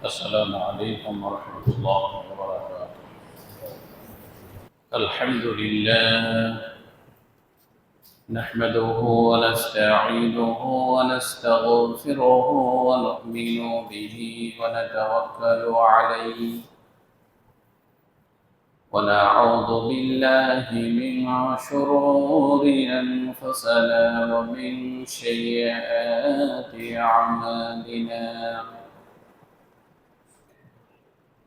السلام عليكم ورحمة الله وبركاته. الحمد لله نحمده ونستعينه ونستغفره ونؤمن به ونتوكل عليه ونعوذ بالله من شرور أنفسنا ومن سيئات أعمالنا.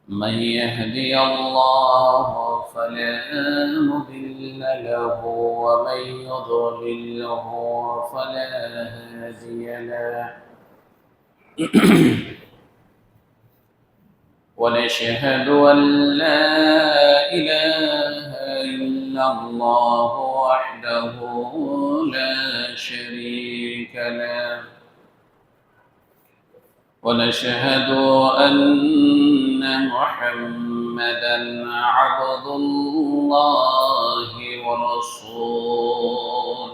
من يهدي الله فلا مضل له ومن يضلله فلا هادي له. ونشهد أن لا إله إلا الله وحده لا شريك له. ونشهد أن محمدًا عبد الله ورسوله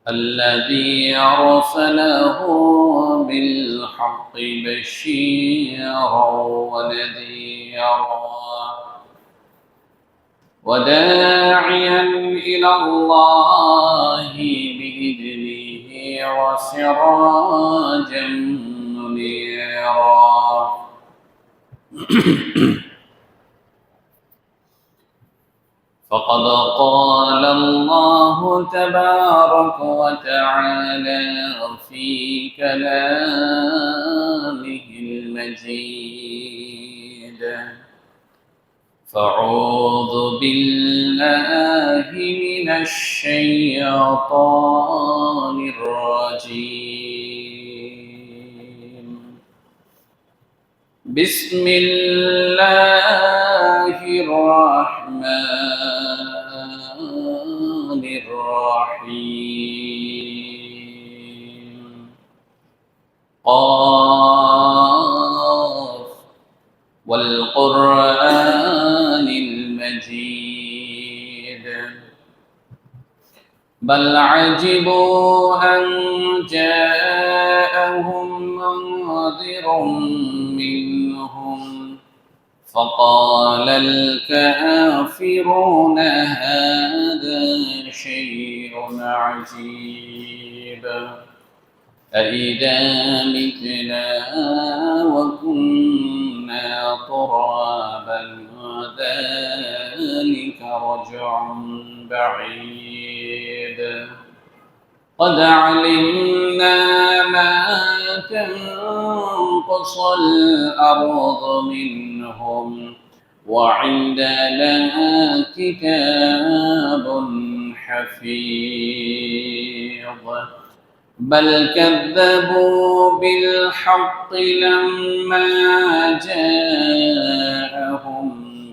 الذي أرسله بالحق بشيرا ونذيرا وداعيا إلى الله بإذنه وسراجا منيرا. فقد قال الله تبارك وتعالى في كلامه المجيد: فأعوذ بالله من الشيطان الرجيم. بسم الله الرحمن الرحيم. قاف والقرآن المجيد. بل عجبوا أن جاءهم منذر منهم فقال الكافرون هذا شيء عجيب. أإذا متنا وكنا ترابا ذلك رجع بعيد. قد علمنا ما تنقص الأرض منهم وعندنا كتاب حفيظ. بل كذبوا بالحق لما جاءهم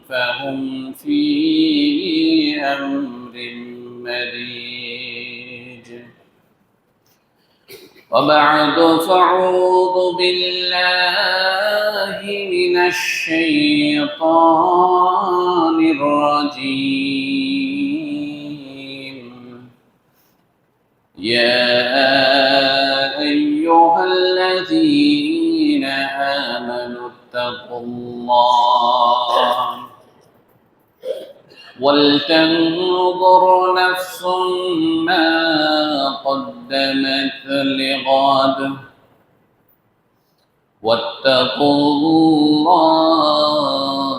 فهم في أمر مريج. وبعد فأعوذ بالله من الشيطان الرجيم. يا أيها الذين آمنوا اتقوا الله ولتنظر نفس ما قدمت لغد واتقوا الله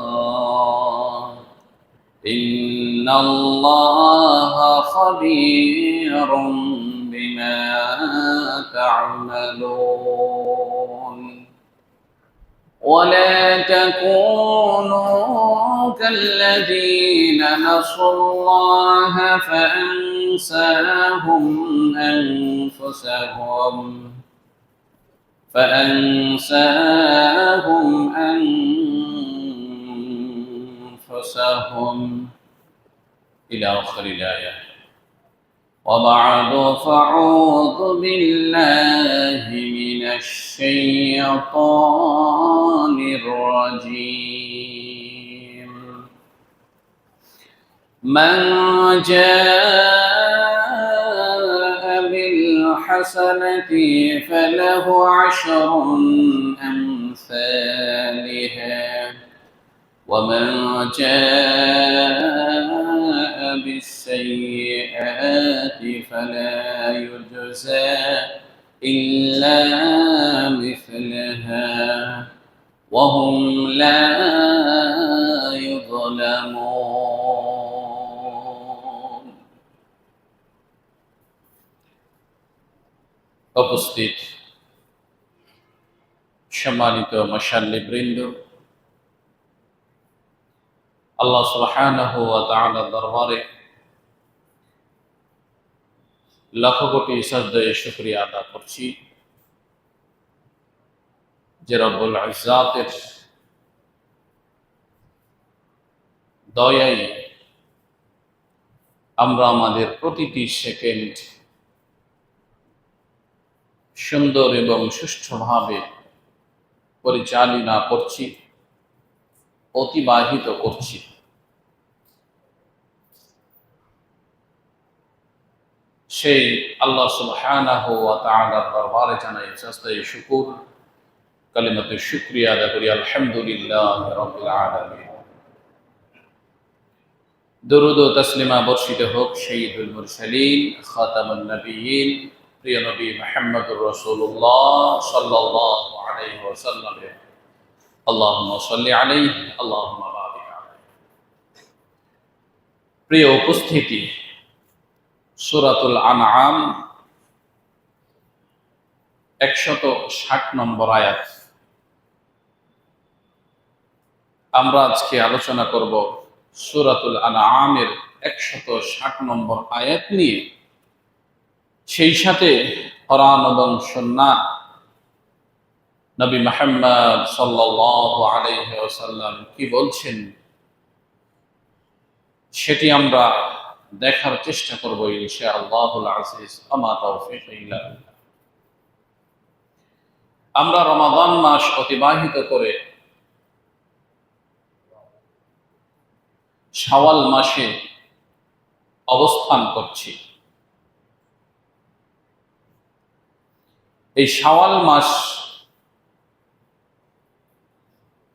إن الله خبير بما تعملون. ولا تكونوا كالذين نسوا الله فأنساهم أنفسهم إلى آخر الآية. وبعد فأعوذ بالله من الشيطان الرجيم. من جاء بالحق بالحسنة فله عشر أمثالها ومن جاء بالسيئات فلا يجزى إلا مثلها وهم لا يظلمون উপস্থিত সম্মানিত মুসল্লিবৃন্দ, আল্লাহ সুবহানাহু ওয়া তাআলার দরবারে লাখ কোটি সাজদায়ে শুকরিয়া আদা করছি যে রব্বুল ইজ্জাতের দয়ায় আমরা আমাদের প্রতিটি সেকেন্ড সুন্দর এবং সুষ্ঠুভাবে পরিচালনা করছি, অতিবাহিত করছি। সেই আল্লাহ সুবহানাহু ওয়া তাআলার দরবারে জানাই সাজদায়ে শুকর, কালিমাতুশ শুকরিয়া আদা করি আলহামদুলিল্লাহি রাব্বিল আলামিন। দরুদ ও তাসলিমা বর্ষিত হোক সাইয়্যিদুল মুরসালিন খাতামুন নবিয়্যিন প্রিয় নবী মুহাম্মদুর রাসূলুল্লাহ সাল্লাল্লাহু আলাইহি ওয়াসাল্লাম। আল্লাহুম্মা সাল্লি আলাইহি আল্লাহুম্মা বারিক আলাইহি। প্রিয় উপস্থিতি, সূরাতুল আনআম 160 নম্বর আয়াত আমরা আজকে আলোচনা করব। সূরাতুল আনআমের 160 নম্বর আয়াত নিয়ে, সেই সাথে কোরআন এবং সুন্নাহ নবী মুহাম্মদ সাল্লাল্লাহু আলাইহি ওয়াসাল্লাম কি বলছেন সেটি আমরা দেখার চেষ্টা করব ইনশাআল্লাহুল আজিজ। আমা তাওফীক ইল্লা বিল্লাহ। আমরা রমাদান মাস অতিবাহিত করে শাওয়াল মাসে অবস্থান করছি। এই শাওয়াল মাস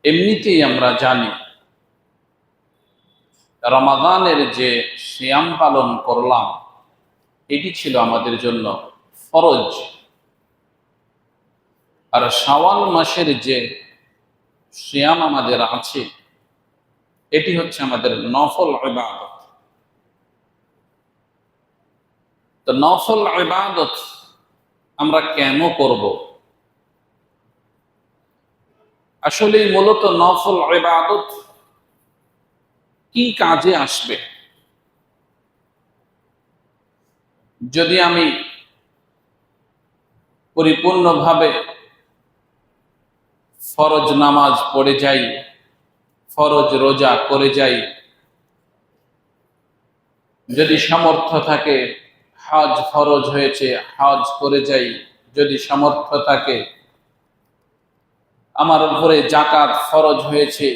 এমনিতেই আমরা জানি রমাদানের যে সিয়াম পালন করলাম এটি ছিল আমাদের জন্য ফরজ, আর শাওয়াল মাসের যে সিয়াম আমাদের আছে এটি হচ্ছে আমাদের নফল ইবাদত। তো নফল ইবাদত আমরা কেন করব? আসলে মূলত নফল ইবাদত কি কাজে আসবে? যদি আমি পরিপূর্ণভাবে ফরজ নামাজ পড়ে যাই, ফরজ রোজা করে যাই, যদি সামর্থ্য থাকে হজ ফরজ হয়েছে হজ করে যাই, যদি সামর্থ্য থাকে আমার উপরে যাকাত ফরজ হয়েছে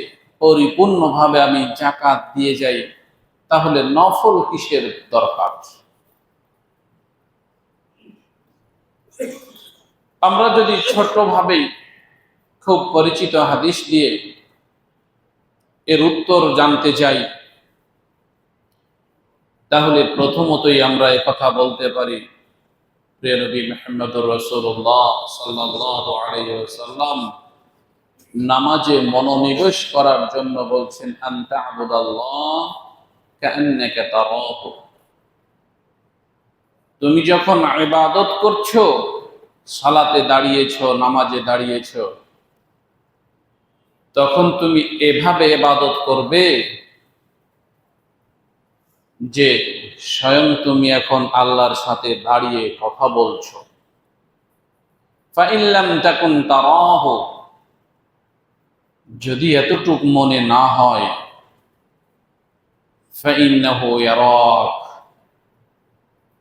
পরিপূর্ণভাবে আমি যাকাত দিয়ে যাই, তাহলে নফল কিসের দরকার? আমরা যদি ছোট্টভাবেই খুব পরিচিত হাদিস দিয়ে এর উত্তর জানতে চাই, তাহলে প্রথমতই আমরা কথা বলতে পারি প্রিয় নবী মুহাম্মদুর রাসূলুল্লাহ সাল্লাল্লাহু আলাইহি ওয়াসাল্লাম নামাজে মনোনিবেশ করার জন্য বলছেন আনতা আবুদাল্লাহ কাআন্নাকা তারাহু। তুমি যখন ইবাদত করছো, সালাতে দাঁড়িয়েছো, নামাজে দাঁড়িয়েছো, তখন তুমি এভাবে ইবাদত করবে যে স্বয়ং তুমি এখন আল্লাহর সাথে দাঁড়িয়ে কথা বলছো। ফাইন লাম তাকুন তারাহু, যদি এতটুক মনে না হয়, ফাইন্নাহু ইয়ারাক,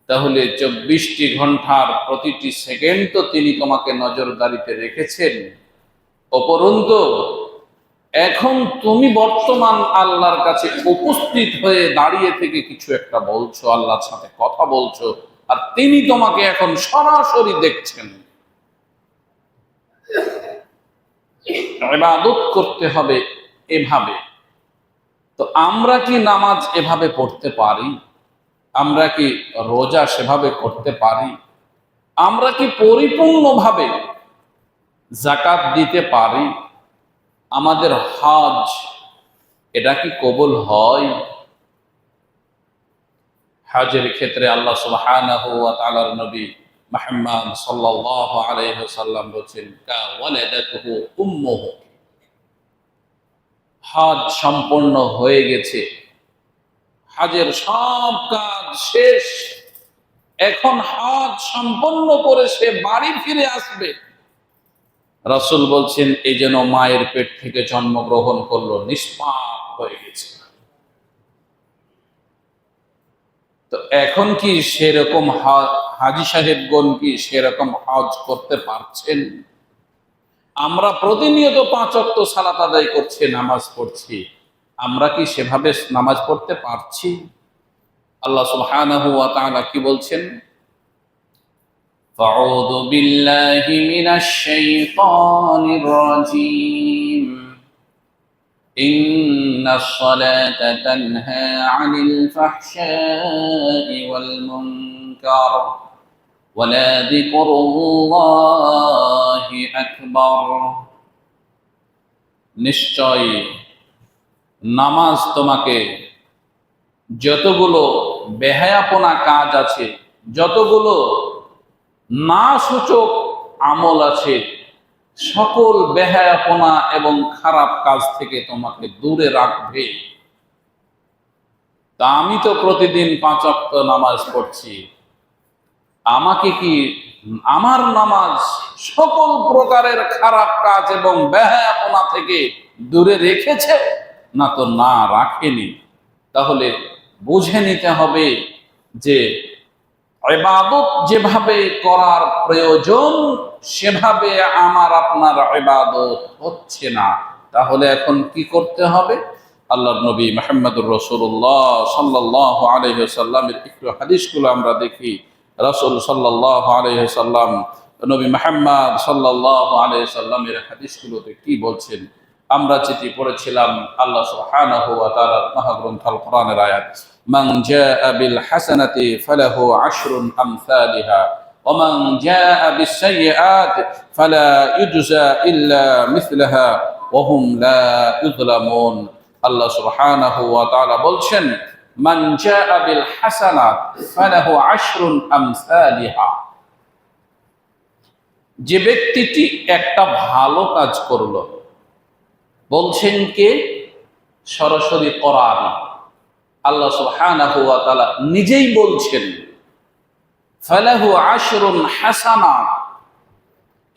তাহলে 24টি ঘন্টার প্রতিটি সেকেন্ড তো তিনি তোমাকে নজরদারিতে রেখেছেন। উপরন্তু এখন তুমি বর্তমান আল্লাহর কাছে উপস্থিত হয়ে দাঁড়িয়ে থেকে কিছু একটা বলছো, আল্লাহর সাথে কথা বলছো, আর তিনি তোমাকে এখন সরাসরি দেখছেন। ইবাদত করতে হবে এভাবে। তো আমরা কি নামাজ এভাবে পড়তে পারি? আমরা কি রোজা সেভাবে করতে পারি? আমরা কি পরিপূর্ণভাবে যাকাত দিতে পারি? আমাদের হজ এটা কি কবুল হয়? হজের ক্ষেত্রে আল্লাহ সুবহানাহু ওয়া তাআলার নবী মুহাম্মদ সাল্লাল্লাহু আলাইহি ওয়াসাল্লাম বলেছেন, কা ওয়ালাদাতুহু উম্মুহু। হজ সম্পন্ন হয়ে গেছে, হজের সব কাজ শেষ, এখন হজ সম্পন্ন করে সে বাড়ি ফিরে আসবে। রাসূল বলছেন, এই যেন মায়ের পেট থেকে জন্মগ্রহণ করলো, নিষ্পাপ হয়ে গেছে। তো এখন কি সেরকম হাজী সাহেবগণ কি সেরকম হজ করতে পারছেন? আমরা প্রতিনিয়ত 5 ওয়াক্ত সালাত আদায় করছি, নামাজ পড়ছি, আমরা কি সেভাবে নামাজ পড়তে পারছি? আল্লাহ সুবহানাহু ওয়া তাআলা কি বলছেন? আউযু বিল্লাহি মিনাশ শাইতানির রাজীম। ইন্নাস সালাতা তানহা আনিল ফাহশাই ওয়াল মুনকার ওয়ালা যিকরুল্লাহি আকবার। নিশ্চয় নামাজ তোমাকে যতগুলো বেহায়াপনা কাজ আছে, যতগুলো না সূচক আমল আছে, সকল বেহায়াপনা এবং খারাপ কাজ থেকে তোমাকে দূরে রাখবে। তা আমি তো প্রতিদিন 5 ওয়াক্ত নামাজ পড়ছি, আমাকে কি আমার নামাজ সকল প্রকারের খারাপ কাজ এবং বেহায়াপনা থেকে দূরে রেখেছে? না তো না, রাখেনি। তাহলে বুঝে নিতে হবে যে ইবাদত যেভাবে করার প্রয়োজন সেভাবে আমার আপনার ইবাদত হচ্ছে না। তাহলে এখন কি করতে হবে? আল্লাহর নবী মুহাম্মদুর রাসূলুল্লাহ সাল্লাল্লাহু আলাইহি ওয়াসাল্লামের একটু হাদিসগুলো আমরা দেখি। রাসূল সাল্লাল্লাহু আলাইহি ওয়াসাল্লাম, নবী মুহাম্মদ সাল্লাল্লাহু আলাইহি ওয়াসাল্লামের হাদিসগুলোতে কি বলছেন আমরা যেটি পড়েছিলাম, আল্লাহ সুবহানাহু ওয়া তাআলার মহাগ্রন্থ আল কোরআনের আয়াত, মান জাআ বিল হাসানাতি ফালাহু আশরু আমসালিহা ওয়া মান জাআ বিস সাইয়্যাত ফালা ইউজজা ইল্লা মিসলাহা ওয়া হুম লা ইউযলামুন। আল্লাহ সুবহানাহু ওয়া তাআলা বলছেন, মান জাআ বিল হাসানাত ফালাহু আশরু আমসালিহা। যে ব্যক্তিটি একটা ভালো কাজ করলো, বলছেন কে? সরাসরি কোরআন, আল্লাহ সুবহানাহু ওয়া তাআলা নিজেই বলছেন, ফালাহু আশরুন হাসানাত।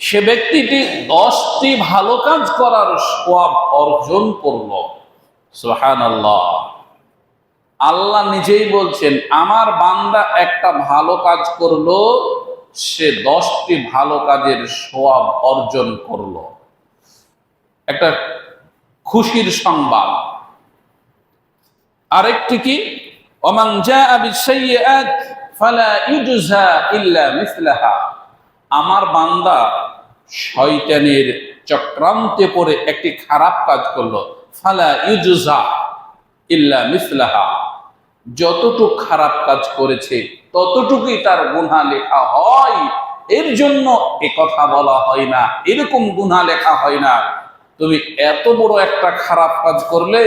সে ব্যক্তিটি 10টি ভালো কাজ করার সওয়াব অর্জন করলো। সুবহানাল্লাহ। আল্লাহ নিজেই বলছেন, আমার বান্দা একটা ভালো কাজ করলো, সে 10টি ভালো কাজের সওয়াব অর্জন করলো। একটা খুশির সংবাদ। আরেকটি কি? ওমান জাআ বিস-সাইয়্যাত ফালা ইউজজা ইল্লা মিসলাহা। আমার বান্দা শয়তানের চক্রান্তে পড়ে একটি খারাপ কাজ করলো, ফালা ইউজজা ইল্লা মিসলাহা। যতটুকু খারাপ কাজ করেছে ততটুকুই তার গুনাহ লেখা হয়। এর জন্য এ কথা বলা হয় না, এরকম গুনাহ লেখা হয় না, তুমি এত বড় একটা খারাপ কাজ করলে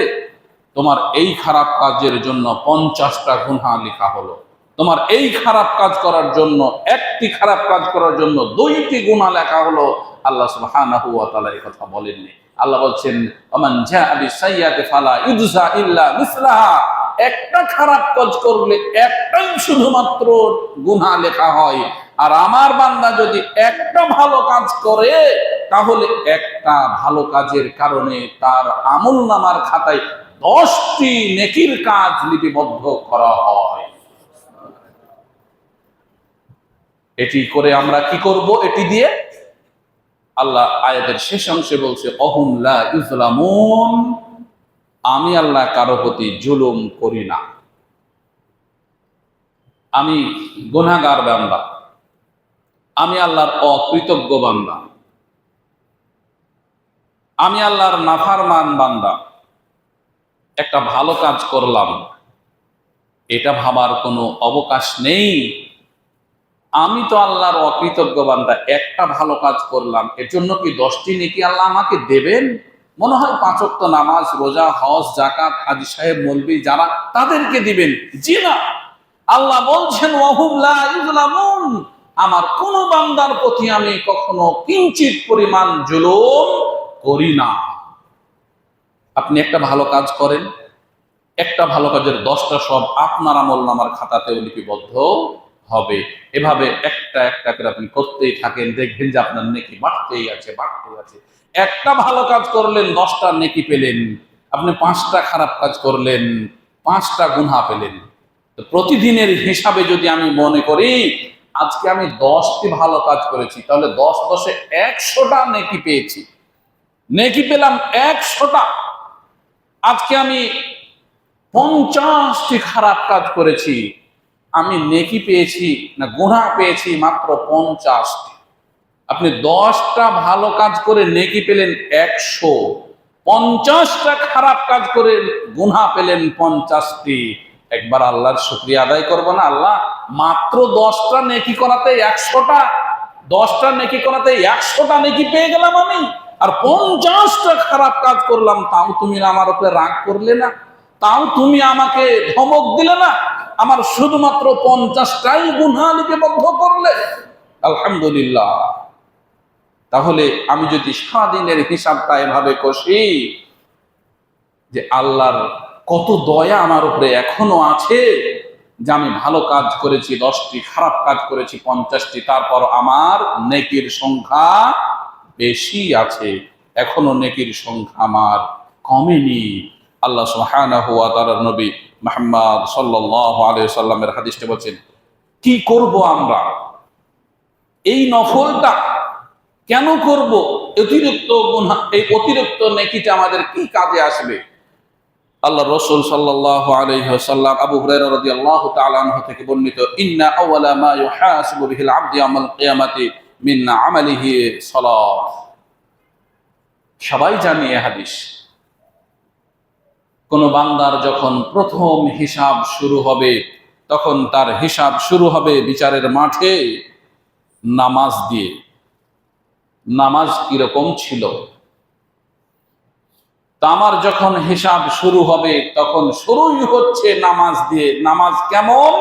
তোমার এই খারাপ কাজের জন্য 50টা গুনাহ লেখা হলো, তোমার এই খারাপ কাজ করার জন্য একটি খারাপ কাজ করার জন্য 2টি গুনাহ লেখা হলো। আল্লাহ সুবহানাহু ওয়া তাআলা এই কথা বলেননি। আল্লাহ বলছেন, ওমান জাআ বিস-সাইয়্যাতি ফালা ইউজজা ইল্লা মিসলাহা। একটা খারাপ কাজ করলে একটাই শুধুমাত্র গুনাহ লেখা হয়। আর আমার বান্দা যদি একটা ভালো কাজ করে, তাহলে একটা ভালো কাজের কারণে তার আমলনামার খাতায় 10টি নেকির কাজ লিপিবদ্ধ করা হয়। এটি করে আমরা কি করব? এটি দিয়ে আল্লাহ আয়াতের শেষ অংশে বলছে, অহুম লা ইউযলামুন। আমি আল্লাহ কারো প্রতি জুলুম করি না। আমি গুনাহগার বান্দা, আমি আল্লাহর অকৃতজ্ঞ বান্দা, আমি আল্লাহর নাফরমান বান্দা, একটা ভালো কাজ করলাম, এটা ভাবার কোনো অবকাশ নেই আমি তো আল্লাহর অকৃতজ্ঞ বান্দা, একটা ভালো কাজ করলাম, এর জন্য কি 10টি নেকি আল্লাহ আমাকে দেবেন? মনে হয় 5 ওয়াক্ত নামাজ, রোজা, হজ, যাকাত, হাজী সাহেব, মৌলবি যারা, তাদেরকে দিবেন। জি না, আল্লাহ বলছেন ওয়াহুম লা ইউযলামুন, আমার কোন বান্দার প্রতি আমি কখনো কিঞ্চিত পরিমাণ জুলুম করি না। আপনি একটা ভালো কাজ করেন, একটা ভালো কাজের 10টা সব আপনার আমলনামার খাতাতেও লিপিবদ্ধ হবে। এভাবে একটা একটা করে আপনি করতেই থাকেন, দেখবেন যে আপনার নেকি বাড়তেই আছে, বাড়তেই আছে। একটা ভালো কাজ করলেন, 10টা নেকি পেলেন। আপনি 5টা খারাপ কাজ করলেন, 5টা গুনাহ পেলেন। তো প্রতিদিনের হিসাবে যদি আমি মনে করি আজকে আমি 10টি ভালো কাজ করেছি, তাহলে 10 10 100টা নেকি পেয়েছি, নেকি পেলাম 100টা। আজকে আমি 50টি খারাপ কাজ করেছি, আমি নেকি পেয়েছি না গুনাহ পেয়েছি মাত্র 50টি। আপনি 10টা ভালো কাজ করে নেকি পেলেন 100, 50টা খারাপ কাজ করে গুনাহ পেলেন 50টি। একবার আল্লাহর শুকরিয়া আদায় করবো না? আল্লাহ, মাত্র 10টা নেকি করাতে 100টা, 10টা নেকি করাতে 100টা নেকি পেয়ে গেলাম আমি, আর 50টা খারাপ কাজ করলাম, তাও তুমি আমার উপরে রাগ করলে না, তাও তুমি আমাকে ধমক দিলে না, আমার শুধুমাত্র 50টাই গুনাহ লিপিবদ্ধ করলে। আলহামদুলিল্লাহ। তাহলে আমি যদি সারাদিনের হিসাবটা এভাবে কষি যে আল্লাহর কত দয়া আমার উপরে এখনো আছে, যে আমি ভালো কাজ করেছি 10টি, খারাপ কাজ করেছি 50টি, তারপর আমার নেকির সংখ্যা বেশি আছে, এখনো নেকির সংখ্যা আমার কমেনি। আল্লাহ সুবহানাহু ওয়া তাআলার নবী মুহাম্মদ সাল্লাল্লাহু আলাইহি সাল্লামের হাদিসে বলেন, কি করব আমরা, এই নফলটা কেন করব, অতিরিক্ত গুনাহ, এই অতিরিক্ত নেকিটা আমাদের কি কাজে আসবে? আল্লাহ রাসূল সাল্লাল্লাহু আলাইহি ওয়াসাল্লাম আবু হুরায়রা রাদিয়াল্লাহু তাআলা আনহু থেকে বর্ণিত, ইন্না আওয়ালা মা ইউহাসিবু বিহিল আবদু ইয়াউমাল কিয়ামাতি মিন আমালিহি সালাহ। সবাই জানি এই হাদিস। কোন বান্দার যখন প্রথম হিসাব শুরু হবে, তখন তার হিসাব শুরু হবে বিচারের মাঠে নামাজ দিয়ে। নামাজ কিরকম ছিল? তা আমার যখন হিসাব শুরু হবে তখন শুরুই হচ্ছে নামাজ দিয়ে। নামাজ কেমন?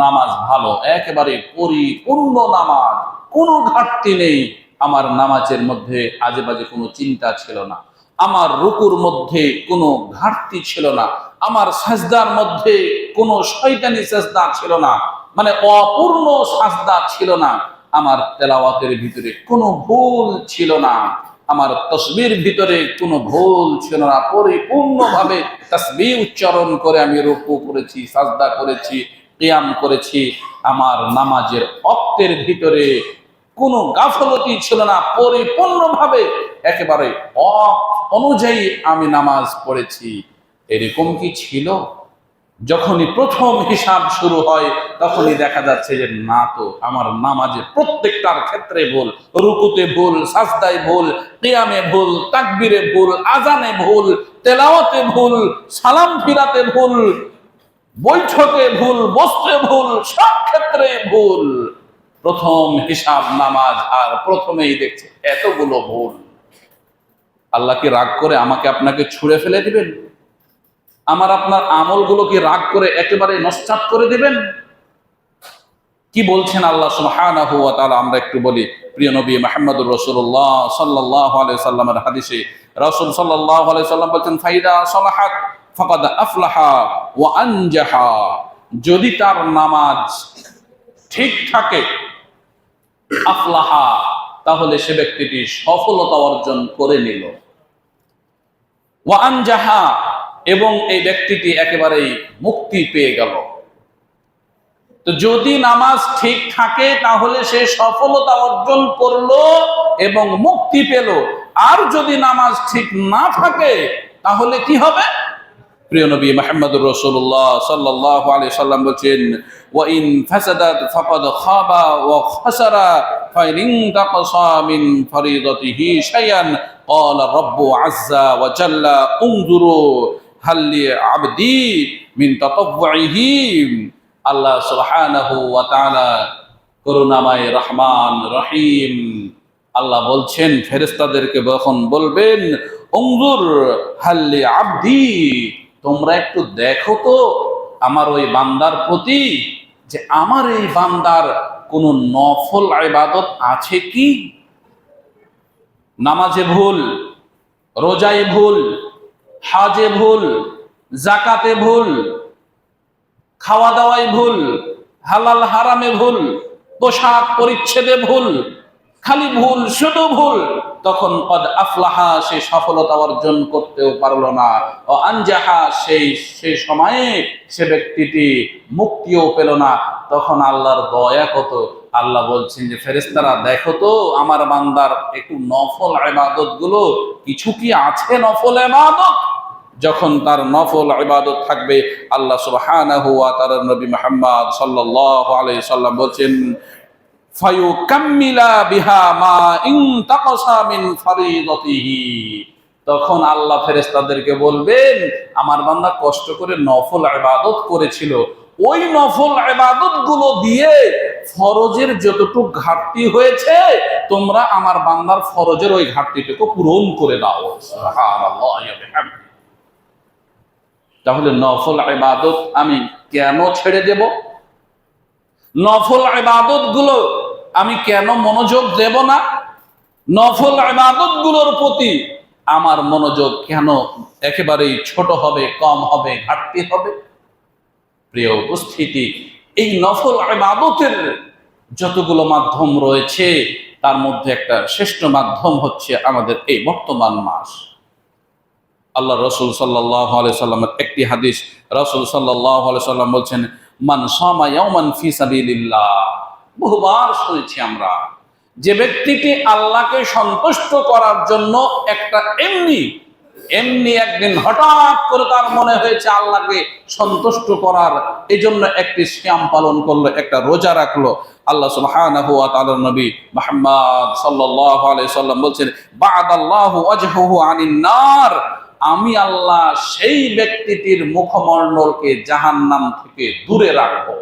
নামাজ ভালো, একেবারে পরিপূর্ণ নামাজ, কোনো ঘাটতি নেই। আমার নামাজের মধ্যে আজে বাজে কোনো চিন্তা ছিল না, আমার রুকুর মধ্যে কোনো ঘাটতি ছিল না, আমার সাজদার মধ্যে কোনো শয়তানি সাজদা ছিল না, মানে অপূর্ণ সাজদা ছিল না, আমার তেলাওয়াতের ভিতরে কোনো ভুল ছিল না, আমার তাসবির ভিতরে কোনো ভুল ছিল না, পরিপূর্ণভাবে তাসবিহ উচ্চারণ করে আমি রুকু করেছি, সাজদা করেছি, কিয়াম করেছি। আমার নামাজের অক্তের ভিতরে কোনো গাফলতি ছিল না, পরিপূর্ণভাবে একেবারে অনুযায়ী আমি নামাজ পড়েছি। এরকম কি ছিল? যখনই প্রথম হিসাব শুরু হয় তখনই দেখা যাচ্ছে যে না, তো আমার নামাজে প্রত্যেকটার ক্ষেত্রে ভুল, রুকুতে ভুল, সাজদায় ভুল, কিয়ামে ভুল, তাকবীরে ভুল, আজানে ভুল, তেলাওয়াতে ভুল, সালাম ফিরাতে ভুল, বৈঠকে ভুল, বসতে ভুল, সব ক্ষেত্রে ভুল। প্রথম হিসাব নামাজ, আর প্রথমেই দেখছে এতগুলো ভুল। আল্লাহ কি রাগ করে আমাকে আপনাকে ছুঁড়ে ফেলে দিবেন? আমার আপনার আমলগুলো কি রাগ করে একেবারে নস্যাৎ করে দিবেন? কি বলছেন আল্লাহ সুবহানাহু ওয়া তাআলা? আমরা একটু বলি। প্রিয় নবী মুহাম্মদুর রাসূলুল্লাহ সাল্লাল্লাহু আলাইহি সাল্লামের হাদিসে রাসূল সাল্লাল্লাহু আলাইহি সাল্লাম বলেন, ফাইদা সালাহাত ফাকাদ আফলাহা ওয়া আনজাহা। যদি তার নামাজ ঠিক থাকে, আফলাহা, তাহলে সে ব্যক্তিটি সফলতা অর্জন করে নিল। ওয়া আনজাহা, এবং এই ব্যক্তিটি একেবারেই মুক্তি পেয়ে গেল। তো যদি নামাজ ঠিক থাকে তাহলে সে সফলতা অর্জন করলো এবং মুক্তি পেল। আর যদি নামাজ ঠিক না থাকে তাহলে কি হবে? প্রিয় নবী মুহাম্মদুর রাসূলুল্লাহ সাল্লাল্লাহু আলাইহি সাল্লাম বলেন, ওয়া ইন ফাসাদাত ফাকাদ খাবা ওয়া খাসারা ফাইন তাকাসা মিন ফরিদাতিহি শাইআন ক্বালা রাব্বু আযজা ওয়া জাল্লা উনজুরু হাল লি আবদি মিন তাতাওউহি। আল্লাহ সুবহানাহু ওয়া তাআলা করুণাময় রহমান রহিম, আল্লাহ বলছেন ফেরেশতাদেরকে যখন বলবেন, উনজুর হাল লি আবদি, তোমরা একটু দেখো তো আমার ওই বান্দার প্রতি, যে আমার এই বান্দার কোন নফল ইবাদত আছে কি? নামাজে ভুল, রোজায় ভুল, হজে ভুল, যাকাতে ভুল, খাওয়া দাওয়ায় ভুল, হালাল হারামে ভুল, পোশাক পরিচ্ছেদে ভুল, খালি ভুল, শুধু ভুল। তখন কদ আফলাহা, সে সফলতা অর্জন করতেও পারলো না। ও আনজাহা, সেই সময়ে সে ব্যক্তিটি মুক্তিও পেল না। তখন আল্লাহর দয়া কত! আল্লাহ বলছেন যে ফেরেশতারা দেখো তো আমার বান্দার একটু নফল ইবাদত গুলো কিছু কি আছে নফল ইবাদত। যখন তার নফল ইবাদত থাকবে, আল্লাহ সুবহানাহু ওয়া তাআলা নবী মুহাম্মদ সাল্লাল্লাহু আলাইহি সাল্লাম বলছেন, ফায়ুকাম্মিলা বিহা মা ইনতাকাসা মিন ফরিদাতিহি। তখন আল্লাহ ফেরেশতাদেরকে বলবেন, আমার বান্দা কষ্ট করে নফল ইবাদত করেছিল, ওই নফল ইবাদত গুলো দিয়ে ফরজের যতটুকু ঘাটতি হয়েছে তোমরা আমার বান্দার ফরজের ওই ঘাটতিটুকু পূরণ করে দাও। সুবহানাল্লাহ ওয়া বিহামদিহি। তাহলে নফল ইবাদত আমি কেন ছেড়ে দেব? নফল ইবাদত গুলো আমি কেন মনোযোগ দেব না? নফল ইবাদত গুলোর প্রতি আমার মনোযোগ কেন একেবারেই ছোট হবে, কম হবে, ঘাটতি হবে? প্রিয় উপস্থিতি, এই নফল ইবাদতের যতগুলো মাধ্যম রয়েছে তার মধ্যে একটা শ্রেষ্ঠ মাধ্যম হচ্ছে আমাদের এই বর্তমান মাস। আল্লাহ রসুল সাল্লাল্লাহু আলাইহি সাল্লামের একটি হাদিস, রসুল সাল্লাল্লাহু আলাইহি সাল্লাম বলছেন, মান সামা ইয়াওমান ফি সাবিলিল্লাহ। বহুবার শুনেছি আমরা, যে ব্যক্তিটি আল্লাহকে সন্তুষ্ট করার জন্য একটা এমনি একদিন হঠাৎ করে তার মনে হয়েছে আল্লাহকে সন্তুষ্ট করার, এই জন্য একটি সিয়াম পালন করলো, একটা রোজা রাখলো। আল্লাহ সুবহানাহু ওয়া তাআলার নবী মুহাম্মদ সাল্লাল্লাহু আলাইহি সাল্লাম বলছেন, বা'দাল্লাহু ওয়াজহুহু আনিন নার, আমি আল্লাহ সেই ব্যক্তিটির মুখমণ্ডলকে জাহান্নাম থেকে দূরে রাখবো।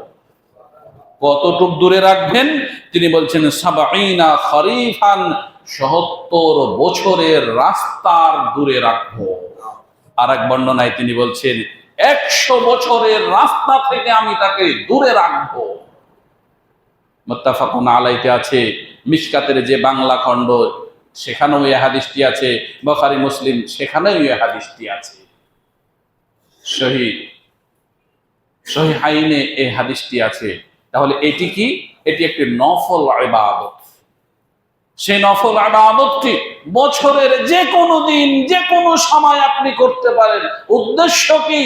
কতটুক দূরে রাখবেন? তিনি বলছেন, সাবঈনা খরিফান, ৭০ বছরের রাস্তার দূরে রাখবো। আর এক বর্ণনায় তিনি বলছেন, ১০০ বছরের রাস্তা থেকে আমি তাকে দূরে রাখবো। মুত্তাফাকুন আলাইহি আছে, মিশকাতের যে বাংলা খণ্ড সেখানেও এই হাদিসটি আছে, বুখারী মুসলিম সেখানেও এই হাদিসটি আছে, সহিহাইনে এই হাদিসটি আছে। তাহলে এটি কি? এটি একটি নফল ইবাদত। সেই নফল ইবাদতটি বছরের যে কোনো দিন, যে কোনো সময় আপনি করতে পারেন। উদ্দেশ্য কি?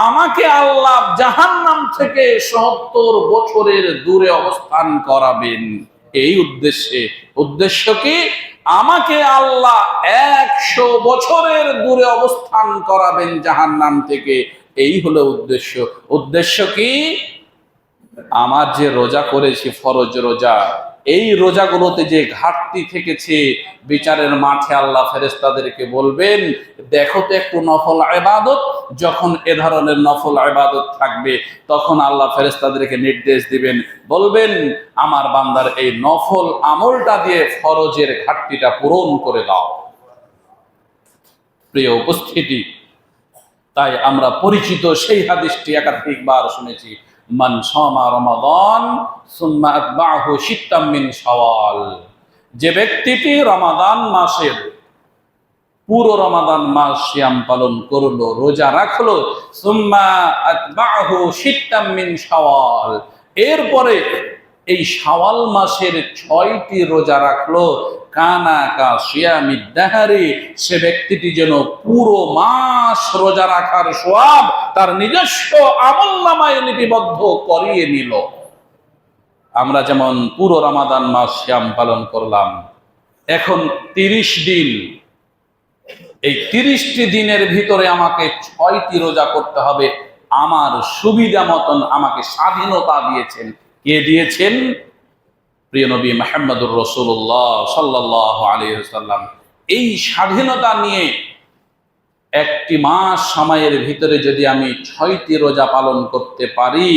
আমাকে আল্লাহ জাহান্নাম থেকে ৭০ বছরের দূরে অবস্থান করাবেন, এই উদ্দেশ্যে। উদ্দেশ্য কি? আমাকে আল্লাহ ১০০ বছরের দূরে অবস্থান করাবেন জাহান্নাম থেকে, এই হলো উদ্দেশ্য। উদ্দেশ্য কি? আমার যে রোজা করেছি, ফরজ রোজা, এই রোজাগুলোতে যে ঘাটতি থেকেছে, বিচারের মাঠে আল্লাহ ফেরেশতাদেরকে বলবেন, দেখো তো একটু নফল ইবাদত। যখন এ ধরনের নফল ইবাদত থাকবে তখন আল্লাহ ফেরেশতাদেরকে নির্দেশ দিবেন, বলবেন, আমার বান্দার এই নফল আমলটা দিয়ে ফরজের ঘাটতিটা পূরণ করে দাও। প্রিয় উপস্থিতি, তাই আমরা পরিচিত সেই হাদিসটি একাধিকবার শুনেছি, মান সামা রমাদান সুম্মা আতবাহু সিত্তাম মিন শাওয়াল। যে ব্যক্তিটি রমাদান মাসের পুরো রমাদান মাস সিয়াম পালন করলো, রোজা রাখলো, সুম্মা আতবাহু সিত্তাম মিন শাওয়াল, এরপরে এই শাওয়াল মাসের ৬টি রোজা রাখলো, কানা কা সিয়ামিদ দাহরি, সে ব্যক্তিটি যেন পুরো মাস রোজা রাখার সওয়াব তার নিজস্ব আমলনামায় লিপিবদ্ধ করিয়ে নিল। আমরা যেমন পুরো রমাদান মাস সিয়াম পালন করলাম, এখন ৩০ দিন এই 30টি দিনের ভিতরে আমাকে 6টি রোজা করতে হবে। আমার সুবিধা মতন আমাকে স্বাধীনতা দিয়েছেন। কে দিয়েছেন? প্রিয় নবী মুহাম্মদুর রাসূলুল্লাহ সাল্লাল্লাহু আলাইহি ওয়াসাল্লাম। এই স্বাধীনতা নিয়ে একটি মাস সময়ের ভিতরে যদি আমি 6টি রোজা পালন করতে পারি,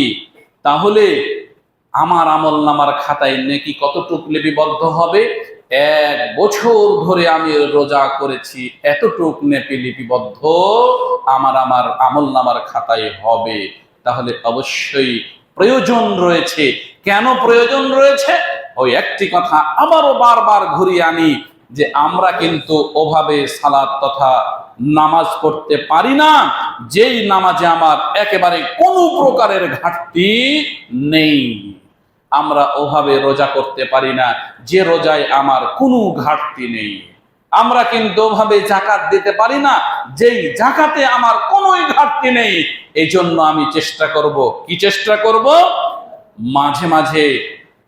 তাহলে আমার আমলনামার খাতায় নেকি কতটুকু লিপিবদ্ধ হবে? 1 বছর ধরে আমি রোজা করেছি এতটুক নেকি লিপিবদ্ধ আমার আমলনামার খাতায় হবে। তাহলে অবশ্যই প্রয়োজন রয়েছে। কেন প্রয়োজন রয়েছে? ওই একটি কথা আবারও বারবার ঘুরিয়ে আনি যে আমরা কিন্তু ওভাবে সালাত তথা নামাজ পড়তে পারি না যেই নামাজে আমার একেবারে কোনো প্রকারের ঘাটতি নেই। আমরা ওভাবে রোজা করতে পারি না যে রোজায় আমার কোনো ঘাটতি নেই। আমরা কিন্তু ওভাবে যাকাত দিতে পারি না যেই যাকাতে আমার কোনোই ঘাটতি নেই। এই জন্য আমি চেষ্টা করব, কি চেষ্টা করব? মাঝে মাঝে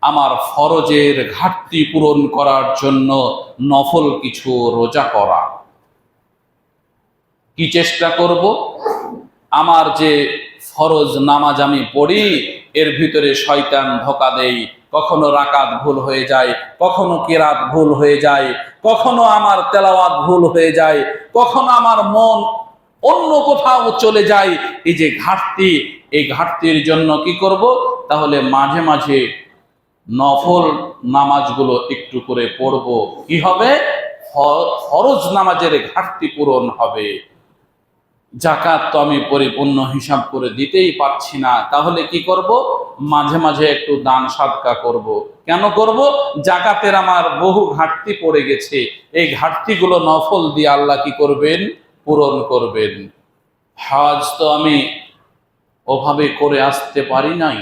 আমার ফরজের ঘাটতি পূরণ করার জন্য নফল কিছু রোজা করা। কি চেষ্টা করব? আমার যে ফরজ নামাজ আমি পড়ি এর ভিতরে শয়তান ধোঁকা দেয়। কখনো রাকাত ভুল হয়ে যায়, কখনো কিরাত ভুল হয়ে যায়, কখনো আমার তেলাওয়াত ভুল হয়ে যায়, কখনো আমার মন অন্য কোথাও চলে যায়। এই যে ঘাটতি, এই ঘাটতির জন্য কি করব? তাহলে মাঝে মাঝে নফল নামাজগুলো একটু করে পড়ব। কি হবে? ফরজ নামাজের ঘাটতি পূরণ হবে। যাকাত তো আমি পরিপূর্ণ হিসাব করে দিতেই পারছি না, তাহলে কি করব? মাঝে মাঝে একটু দান সাদকা করব। কেন করব? যাকাতের আমার বহু ঘাটতি পড়ে গেছে। এই ঘাটতিগুলো নফল দিয়ে আল্লাহ কি করবেন? পূরণ করবেন। হজ তো আমি ওভাবে করে আসতে পারি নাই।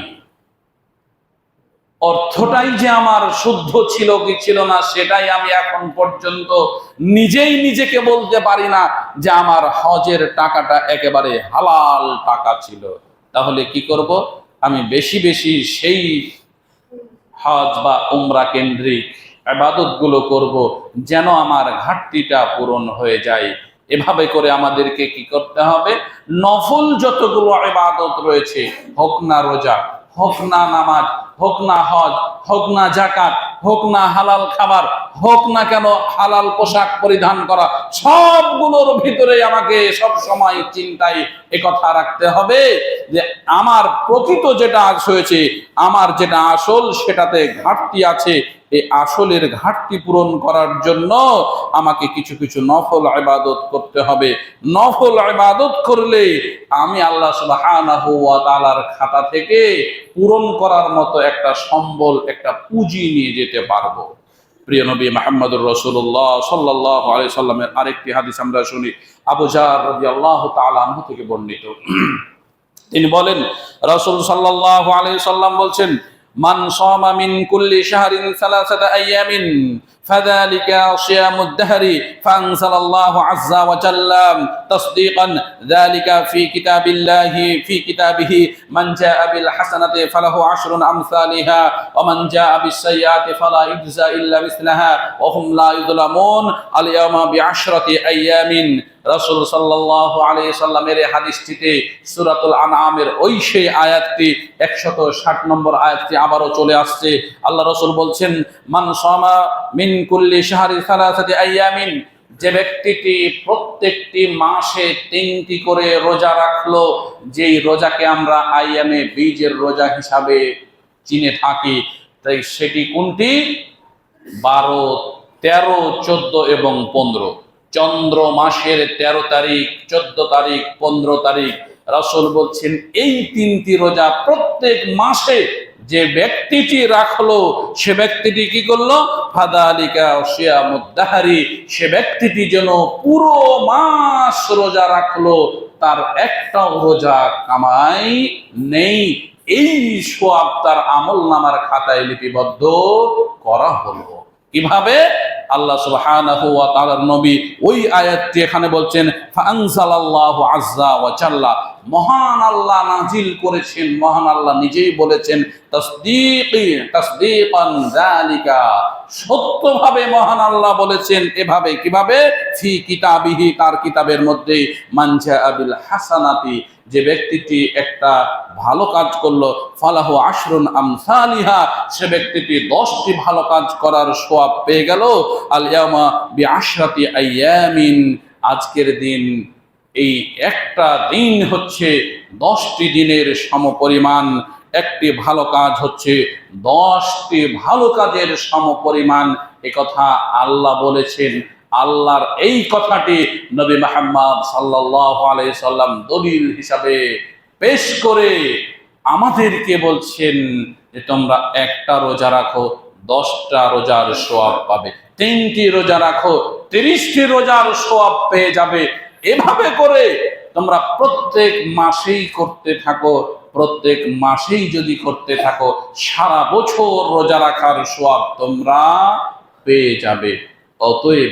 অর্থটাই যে আমার শুদ্ধ ছিল কি ছিল না সেটাই আমি এখন পর্যন্ত নিজেই নিজেকে বলতে পারি না যে আমার হজের টাকাটা একেবারে হালাল টাকা ছিল। তাহলে কি করব? আমি বেশি বেশি সেই হজ বা উমরা কেন্দ্রিক ইবাদতগুলো করব যেন আমার ঘাটতিটা পূরণ হয়ে যায়। এভাবে করে আমাদেরকে কি করতে হবে? নফল যতগুলো ইবাদত রয়েছে, হোক না রোজা, হোক না নামাজ, হোক না হজ, হোক না যাকাত, হোক না হালাল খাবার, হোক না কেন হালাল পোশাক পরিধান করা, সবগুলোর ভিতরে আমাকে সব সময় চিন্তায় একথা রাখতে হবে যে আমার প্রকৃত যেটা হয়েছে, আমার যেটা আসল সেটাতে ঘাটতি আছে। এই আসলের ঘাটতি পূরণ করার জন্য আমাকে কিছু কিছু নফল ইবাদত করতে হবে। নফল ইবাদত করলে আমি আল্লাহ সুবহানাহু ওয়া তাআলার খাতা থেকে পূরণ করার মতো একটা সম্বল, একটা পুঁজি নিয়ে যেতে পারবো। প্রিয় নবী মুহাম্মদুর রাসূলুল্লাহ সাল্লাল্লাহু আলাইহি সাল্লামের আরেকটি হাদিস আমরা শুনি, আবু জার রাদিয়াল্লাহু তাআলা আনহু থেকে বর্ণিত। তিনি বলেন, রাসূল সাল্লাল্লাহু আলাইহি সাল্লাম বলছেন, মান সামা মিন কুল্লি শাহরিন সালাসাতা আইয়ামিন ফাযালিকা সিয়ামুদ দাহরি ফাআনজালাল্লাহু আযজা ওয়া জাল্লা তাসদীকান যালিকা ফি কিতাবিল্লাহি ফি কিতাবিহি মান জাআ বিল হাসানাতি ফালাহু আশরু আমসালিহা ওয়া মান জাআ বিস সাইয়্যাতি ফালা ইজজা ইল্লা মিসলাহা ওয়া হুম লা ইযলামুন আল ইয়াওমা বিআশরাতি আইয়ামিন। রাসূল সাল্লাল্লাহু আলাইহি সাল্লামের এই হাদিসটিতে সূরাতুল আনআমের ওই সেই আয়াতটি 160 নম্বর আয়াতটি আবারও চলে আসছে। আল্লাহ রাসূল বলছেন, মান সামা মিন কুল্লি শাহরি সালাসাতি আইয়ামিন, যে ব্যক্তিটি প্রত্যেকটি মাসে 3টি করে রোজা রাখলো, যেই রোজাকে আমরা আইয়ামে বীজের রোজা হিসাবে চিনে থাকি, তাই সেটি কোনটি? 12, 13, 14 এবং 15। চন্দ্র মাসের 13 তারিখ, 14 তারিখ, 15 তারিখ রাসূল বলছেন এই 3টি রোজা প্রত্যেক মাসে যে ব্যক্তিটি রাখলো সে ব্যক্তিটি কি করলো? ফাযালিকা সিয়ামুদ দাহরি, সে ব্যক্তিটি যেন পুরো মাস রোজা রাখলো, তার একটাও রোজা কামাই নেই। এই সওয়াব তার আমলনামার খাতায় লিপিবদ্ধ করা হলো। কিভাবে? আল্লাহ সুবহানাহু ওয়া তাআলার নবী ওই আয়াতটি এখানে বলছেন, ফাআনজালাল্লাহু আযজা ওয়া জাল্লা মহান আল্লাহ নাজিল করেছেন, মহান আল্লাহ নিজেই বলেছেন তাসদীকান যালিকা, সত্যভাবে মহান আল্লাহ বলেছেন এভাবে। কিভাবে? ফি কিতাবিহি, তার কিতাবের মধ্যে, মান জাআ বিল হাসানাতি, যে ব্যক্তিটি একটা ভালো কাজ করলো, ফালাহু আশরুন আমসালিহা, সে ব্যক্তিটি 10টি ভালো কাজ করার সওয়াব পেয়ে গেল। আল ইয়াউমা বিআশরাতি আইয়ামিন, আজকের দিন, এই একটা দিন হচ্ছে 10টি দিনের সমপরিমাণ। একটি ভালো কাজ হচ্ছে 10টি ভালো কাজের সমপরিমাণ, এ কথা আল্লাহ বলেছেন। আল্লাহর এই কথাটি নবী মুহাম্মদ সাল্লাল্লাহু আলাইহি সাল্লাম দলিল হিসাবে পেশ করে আমাদেরকে বলছেন যে তোমরা একটা রোজা রাখো, 10টা রোজার সওয়াব পাবে। 3টি রোজা রাখো, 30টি রোজার সওয়াব পেয়ে যাবে। এভাবে করে তোমরা প্রত্যেক মাসেই করতে থাকো। প্রত্যেক মাসেই যদি করতে থাকো, সারা বছর রোজা রাখার সওয়াব তোমরা পেয়ে যাবে। অতএব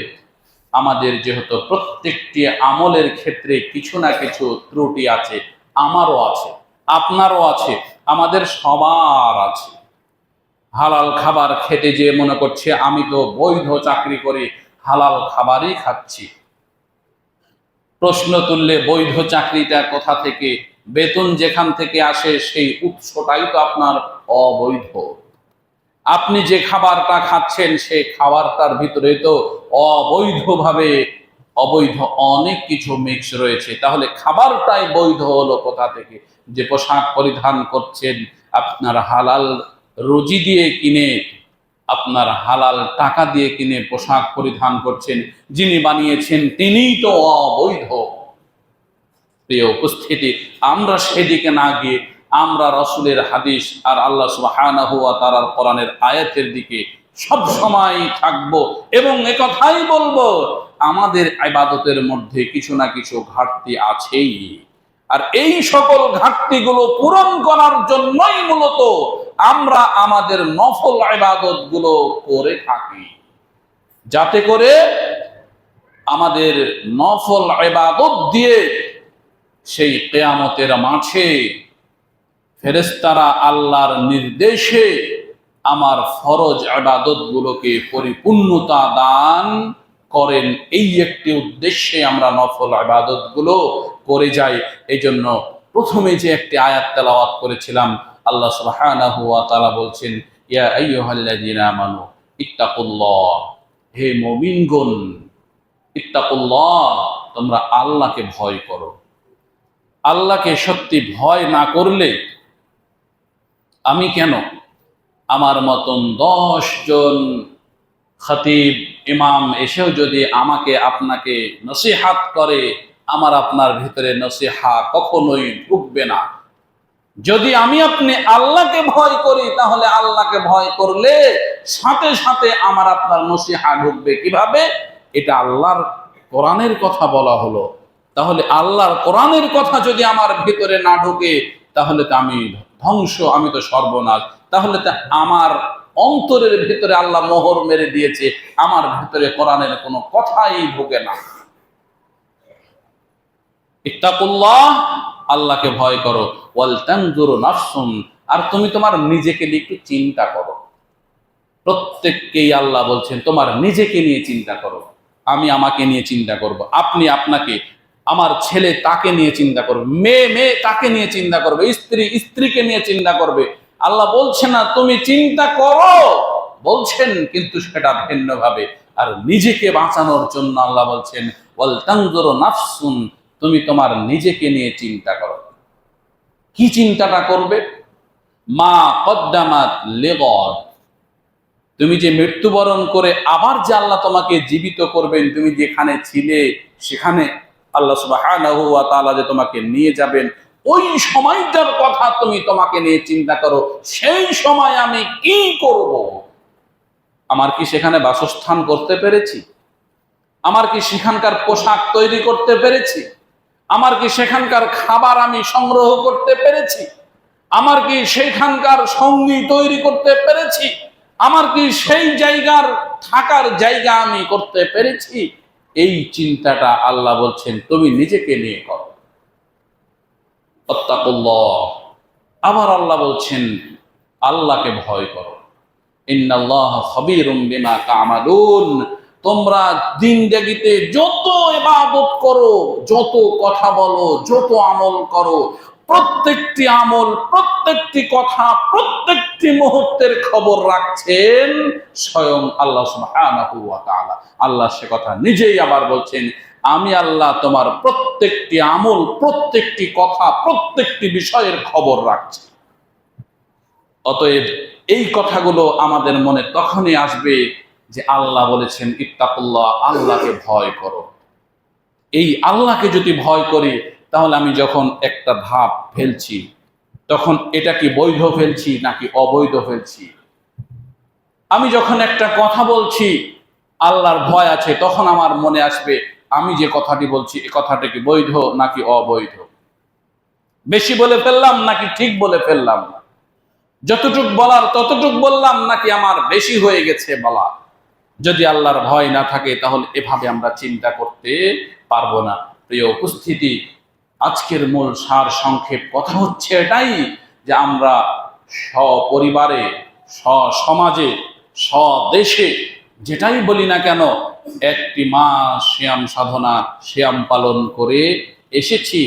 আমাদের যেহেতু প্রত্যেকটি আমলের ক্ষেত্রে কিছু না কিছু ত্রুটি আছে, আমারও আছে, আপনারও আছে, আমাদের সবার আছে। হালাল খাবার খেতে যে মনে করছে আমি তো বৈধ চাকরি করে হালাল খাবারই খাচ্ছি। প্রশ্ন তুললে বৈধ চাকরিটা কোথা থেকে, বেতন যেখান থেকে আসে সেই উৎসটাই তো আপনার অবৈধ। আপনি যে খাবারটা খাচ্ছেন সেই খাবারটার ভিতরে তো অবৈধভাবে অবৈধ অনেক কিছু মিক্স রয়েছে। তাহলে খাবারটাই বৈধ হলো কোথা থেকে? যে পোশাক পরিধান করছেন আপনার হালাল রুজি দিয়ে কিনে, আপনার হালাল টাকা দিয়ে কিনে পোশাক পরিধান করছেন, যিনি বানিয়েছেন তিনিই তো অবৈধ। প্রিয় উপস্থিতি, আমরা সেদিকে না গিয়ে আমরা রাসূলের হাদিস আর আল্লাহ সুবহানাহু ওয়া তাআলার কোরআনের আয়াতের দিকে সব সময় থাকব এবং একথাই বলবো, আমাদের ইবাদতের মধ্যে কিছু না কিছু ঘাটতি আছেই। আর এই সকল ঘাটতিগুলো পূরণ করার জন্যই মূলত আমরা আমাদের নফল ইবাদত গুলো করে থাকি, যাতে করে আমাদের নফল ইবাদত দিয়ে সেই কিয়ামতের মাঠে ফেরেশতারা আল্লাহর নির্দেশে আমার ফরজ ইবাদত গুলোকে পরিপূর্ণতা দান করেন। এই একটি উদ্দেশ্যে আমরা নফল ইবাদত গুলো করে যাই। এই জন্য প্রথমে যে একটি আয়াত তেলাওয়াত করেছিলাম, আল্লাহ সুবহানাহু ওয়া তাআলা বলছেন, ইয়া আইয়ুহাল্লাযীনা আমানু ইত্তাকুল্লাহ, হে মুমিনগণ, ইত্তাকুল্লাহ, তোমরা আল্লাহকে ভয় করো। আল্লাহকে সত্যি ভয় না করলে আমি কেন, আমার মতন 10 জন খতিব ইমাম এসেও যদি আমাকে আপনাকে নসিহাত করে, আমার আপনার ভিতরে নসিহা কখনোই ঢুকবে না। যদি আমি আপনি আল্লাহকে ভয় করি, তাহলে আল্লাহকে ভয় করলে সাথে সাথে আমার আপনার নসিহা ঢুকবে। কিভাবে? এটা আল্লাহর কোরআনের কথা বলা হলো। তাহলে আল্লাহর কোরআনের কথা যদি আমার ভিতরে না ঢোকে, তাহলে তো আমি ধ্বংস, আমি তো সর্বনাশ। তাহলে তো আমার অন্তরের ভিতরে আল্লাহ মোহর মেরে দিয়েছে, আমার ভিতরে কোরআনের কোনো কথাই ঢোকে না। ইত্তাকুল্লাহ, আল্লাহকে ভয় করো, ওয়াল তানজুরু নাফসুন, আর তুমি তোমার নিজেকে নিয়ে একটু চিন্তা করো। প্রত্যেককেই আল্লাহ বলছেন তোমার নিজেকে নিয়ে চিন্তা করো। আমি আমাকে নিয়ে চিন্তা করব, আপনি আপনাকে, আমার ছেলে তাকে নিয়ে চিন্তা করবে, মেয়ে তাকে নিয়ে চিন্তা করবে, স্ত্রী স্ত্রীকে নিয়ে চিন্তা করবে। আল্লাহ বলছেন না তুমি চিন্তা করো, বলছেন কিন্তু সেটা ভিন্ন ভাবে। আর নিজেকে বাঁচানোর জন্য আল্লাহ বলছেন ওয়াল তানজুরু নাফসুন, তুমি তোমার নিজেকে নিয়ে চিন্তা করো। কি চিন্তাটা করবে? মা কদ্দামাত লিগাদ, তুমি যে মৃত্যুবরণ করে আবার যে আল্লাহ তোমাকে জীবিত করবেন, তুমি যেখানে ছিলে সেখানে আল্লাহ সুবহানাহু ওয়া তাআলা যে তোমাকে নিয়ে যাবেন, ওই সময়টার কথা তুমি তোমাকে নিয়ে চিন্তা করো। সেই সময় আমি কি করব? আমার কি সেখানে বাসস্থান করতে পেরেছি? আমার কি সেখানকার পোশাক তৈরি করতে পেরেছি? আমার কি সেখানকার খাবার আমি সংগ্রহ করতে পেরেছি? আমার কি সেখানকার সঙ্গী তৈরি করতে পেরেছি? আমার কি সেই জায়গার থাকার জায়গা আমি করতে পেরেছি? এই চিন্তাটা আল্লাহ বলছেন তুমি নিজেকে নিয়ে করো। আত্তাকুল্লাহ। আবার আল্লাহ বলছেন আল্লাহকে ভয় করো। ইন্নাল্লাহা খাবীরুম বিমা তা'মালুন। তোমরা জিন্দেগিতে যত ইবাদত করো, যত কথা বলো, যত আমল করো, প্রত্যেকটি আমল, প্রত্যেকটি কথা, প্রত্যেকটি মুহূর্তের খবর রাখছেন স্বয়ং আল্লাহ সুবহানাহু ওয়া তাআলা। আল্লাহ সে কথা নিজেই আবার বলছেন, আমি আল্লাহ তোমার প্রত্যেকটি আমল, প্রত্যেকটি কথা, প্রত্যেকটি বিষয়ের খবর রাখছি। অতএব এই কথাগুলো আমাদের মনে তখনই আসবে যে আল্লাহ বলেছেন ইত্তাকুল্লাহ, আল্লাহকে ভয় করো। এই আল্লাহকে যদি ভয় করি, তাহলে আমি যখন একটা ধাপ ফেলছি, তখন এটা কি বৈধ ফেলছি নাকি অবৈধ ফেলছি? আমি যখন একটা কথা বলছি আল্লাহর ভয় আছে, তখন আমার মনে আসবে আমি যে কথাটি বলছি এ কথাটা কি বৈধ নাকি অবৈধ, বেশি বলে ফেললাম নাকি ঠিক বলে ফেললাম, যতটুক বলার ততটুক বললাম নাকি আমার বেশি হয়ে গেছে বলা। যদি আল্লাহর ভয় না থাকে তাহলে এভাবে আমরা চিন্তা করতে পারবো না। প্রিয় উপস্থিতি, আজকের মূল সার সংক্ষেপ কথা হচ্ছে এটাই যে আমরা সপরিবারে, সমাজে, স্বদেশে যেটাই বলি না কেন, একটি মাস সিয়াম সাধনা, সিয়াম পালন করে এসেছি।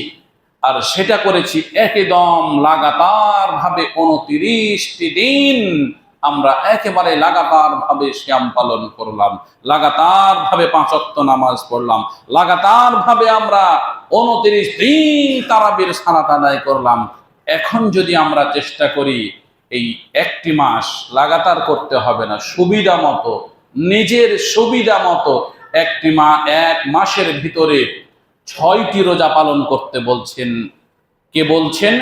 আর সেটা করেছি একদম লাগাতার ভাবে 29টি দিন। আমরা একেবারে লাগাতার ভাবে সিয়াম পালন করলাম, লাগাতার ভাবে 5 ওয়াক্ত নামাজ পড়লাম, লাগাতার ভাবে আমরা 29 দিন তারাবির সালাত আদায় করলাম। এখন যদি আমরা চেষ্টা করি এই একটি মাস লাগাতার করতে হবে না, সুবিধা মতো, নিজের সুবিধা মতো এক মাসের ভিতরে 6টি রোজা পালন করতে বলছেন। কে বলছেন?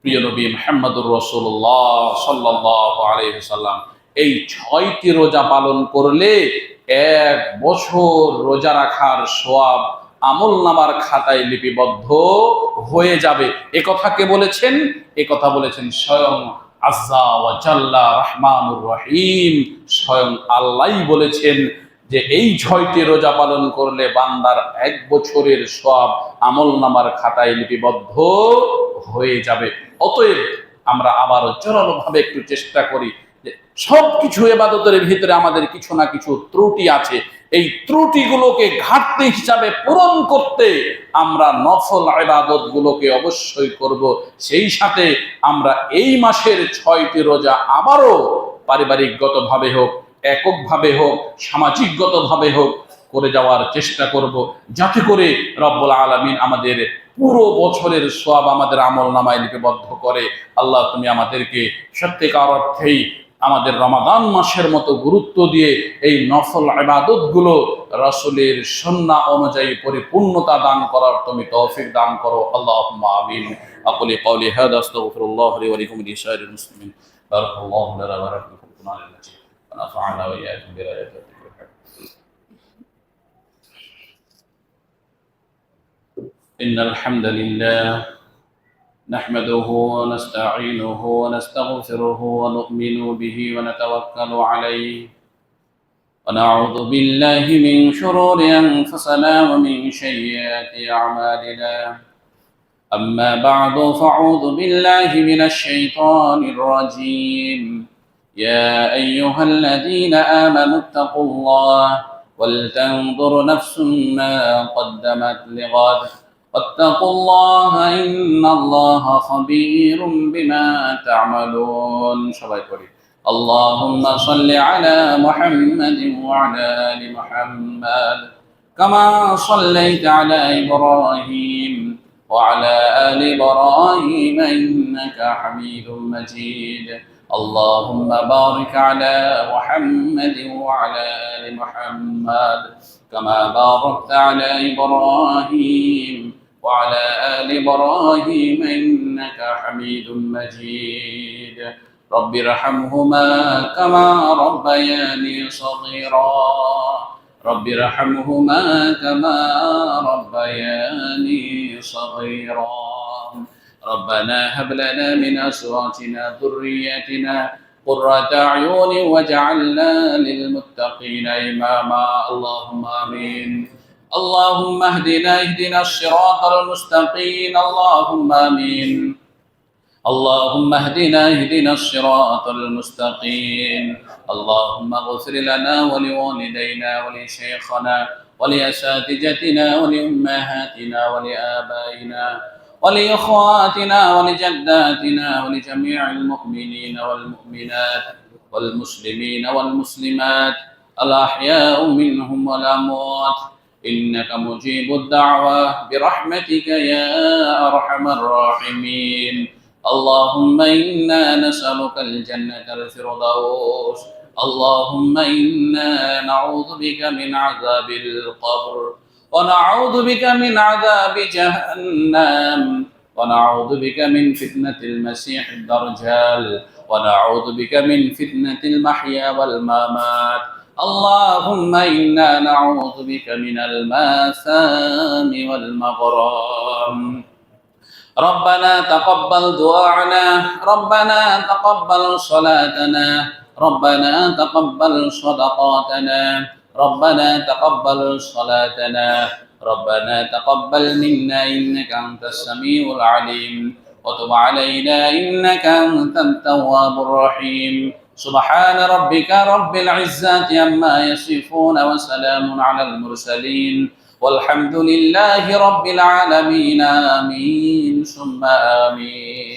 প্রিয় নবী মুহাম্মদুর রাসূলুল্লাহ সাল্লাল্লাহু আলাইহি ওয়াসাল্লাম। এই 6টি রোজা পালন করলে 1 বছর রোজা রাখার সওয়াব আমলনামার খাতায় লিপিবদ্ধ হয়ে যাবে। এ কথা কে বলেছেন? এ কথা বলেছেন স্বয়ং আজ্জা ওয়া জাল্লা রহমানুর রহিম, স্বয়ং আল্লাহই বলেছেন যে এই 6টি রোজা পালন করলে বান্দার 1 বছরের সওয়াব আমলনামার খাতায় লিপিবদ্ধ হয়ে যাবে। অতএব আমরা আবারও জোরালোভাবে একটু চেষ্টা করি যে সবকিছু ইবাদতের ভিতরে আমাদের কিছু না কিছু ত্রুটি আছে, এই ত্রুটিগুলোকে ঘাটতি হিসাবে পূরণ করতে আমরা নফল ইবাদত গুলোকে অবশ্যই করব। সেই সাথে আমরা এই মাসের 6টি রোজা আবারও পারিবারিকগতভাবে হোক, এককভাবে হোক, সামাজিকগতভাবে হোক করে যাওয়ার চেষ্টা করব, যাতে করে রব্বুল আলামিন আমাদের পুরো বছরের সওয়াব আমাদের আমলনামায় লিপিবদ্ধ করে। আল্লাহ তুমি আমাদেরকে সত্যিকার অর্থেই আমাদের রমাদান মাসের মতো গুরুত্ব দিয়ে এই নফল ইবাদত গুলো রাসূলের সুন্নাহ অনুযায়ী পরিপূর্ণতা দান করার তুমি তৌফিক দান করো। আল্লাহুম্মা আমিন। আকুলি কওলি হাদা আস্তাগফিরুল্লাহ লি ওয়া লাকুম লিসাইরিল মুসলিমিন। বারাকাল্লাহু লানা ওয়া লাকুম ফিল কুরআনিল মাজিদ ওয়া নাফা'না ওয়া ইয়্যাকুম বিআয়াতিহি। إن الحمد لله نحمده ونستعينه ونستغفره ونؤمن به ونتوكل عليه ونعوذ بالله من شرور أنفسنا ومن سيئات أعمالنا. أما بعد فأعوذ بالله من الشيطان الرجيم. يا أيها الذين آمنوا اتقوا الله ولتنظر نفس ما قدمت لغد واتقوا الله إن الله خبير بما تعملون. সবাই পড়ি اللهم صل على محمد وعلى آل محمد كما صليت على إبراهيم وعلى آل إبراهيم إنك حميد مجيد. اللهم بارك على محمد وعلى آل محمد كما باركت على إبراهيم وعلى آل إبراهيم إنك حميد مجيد. رب ارحمهما كما ربياني صغيرا. رب ارحمهما كما ربياني صغيرا. ربنا هب لنا من أزواجنا ذرياتنا قرة أعين واجعلنا للمتقين إماما. اللهم آمين. اللهم اهدنا الصراط المستقيم اللهم آمين اللهم اهدنا الصراط المستقيم اللهم اغفر لنا ولوالدينا ولشيخنا ولأساتذتنا ولأمهاتنا ولآبائنا ولإخواتنا ولجداتنا ولجميع المؤمنين والمؤمنات والمسلمين والمسلمات الأحياء منهم والأموات إنك مجيب الدعوة برحمتك يا أرحم الراحمين اللهم إنا نسألك الجنة الفردوس اللهم إنا نعوذ بك من عذاب القبر ونعوذ بك من عذاب جهنم ونعوذ بك من فتنة المسيح الدجال ونعوذ بك من فتنة المحيا والممات اللهم إنا نعوذ بك من الماثام والمغرام ربنا تقبل دعاءنا ربنا تقبل صلاتنا ربنا تقبل صدقاتنا ربنا تقبل صلاتنا ربنا تقبل منا إنك أنت السميع العليم وتب علينا إنك أنت التواب الرحيم سبحان ربك رب العزة عما يصفون وسلام على المرسلين والحمد لله رب العالمين آمين ثم آمين